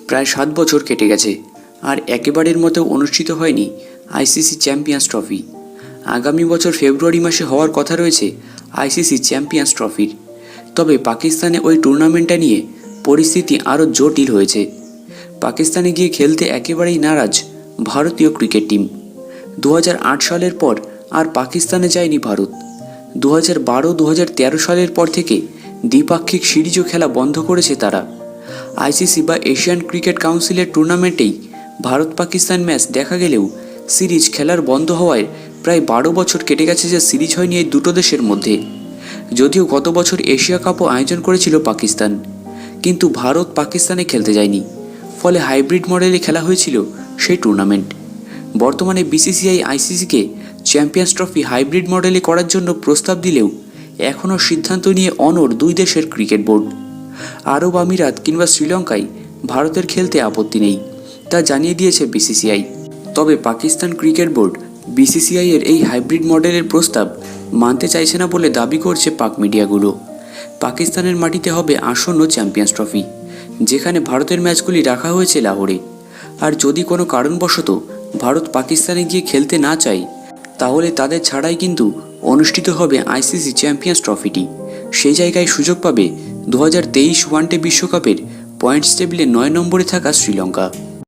প্রায় 7 বছর কেটে গেছে আর একেবারের মতো অনুষ্ঠিত হয়নি আইসিসি চ্যাম্পিয়ন্স ট্রফি। আগামী বছর ফেব্রুয়ারি মাসে হওয়ার কথা রয়েছে আইসিসি চ্যাম্পিয়ন্স ট্রফির। তবে পাকিস্তানে ওই টুর্নামেন্টটা নিয়ে পরিস্থিতি আরও জটিল হয়েছে। পাকিস্তানে গিয়ে খেলতে একেবারেই নারাজ ভারতীয় ক্রিকেট টিম। 2008 সালের পর আর পাকিস্তানে যায়নি ভারত। 2012-2013 সালের পর থেকে দ্বিপাক্ষিক সিরিজও খেলা বন্ধ করেছে তারা। আইসিসি বা এশিয়ান ক্রিকেট কাউন্সিলের টুর্নামেন্টেই ভারত পাকিস্তান ম্যাচ দেখা গেলেও সিরিজ খেলার বন্ধ হওয়ায় প্রায় 12 বছর কেটে গেছে যে সিরিজ হয়নি এই দুটো দেশের মধ্যে। যদিও গত বছর এশিয়া কাপও আয়োজন করেছিল পাকিস্তান, কিন্তু ভারত পাকিস্তানে খেলতে যায়নি, ফলে হাইব্রিড মডেলে খেলা হয়েছিল সেই টুর্নামেন্ট। বর্তমানে বিসিসিআই আইসিসিকে চ্যাম্পিয়ন্স ট্রফি হাইব্রিড মডেলে করার জন্য প্রস্তাব দিলেও এখনও সিদ্ধান্ত নিয়ে অনড় দুই দেশের ক্রিকেট বোর্ড। আরব আমিরাত কিংবা শ্রীলঙ্কায় ভারতের খেলতে আপত্তি নেই, তা জানিয়ে দিয়েছে বিসিসিআই। তবে পাকিস্তান ক্রিকেট বোর্ড বিসিসিআই এর এই হাইব্রিড মডেলের প্রস্তাব মানতে চাইছে না বলে দাবি করছে পাক মিডিয়াগুলো। পাকিস্তানের মাটিতে হবে আসন্ন চ্যাম্পিয়ন্স ট্রফি, যেখানে ভারতের ম্যাচগুলি রাখা হয়েছে লাহোরে। আর যদি কোনো কারণবশত ভারত পাকিস্তানে গিয়ে খেলতে না চায়, তাহলে তাদের ছাড়াই কিন্তু অনুষ্ঠিত হবে আইসিসি চ্যাম্পিয়ন্স ট্রফিটি। সেই জায়গায় সুযোগ পাবে 2023 ওয়ানডে বিশ্বকাপের পয়েন্টস টেবিলে 9 নম্বরে থাকা শ্রীলঙ্কা।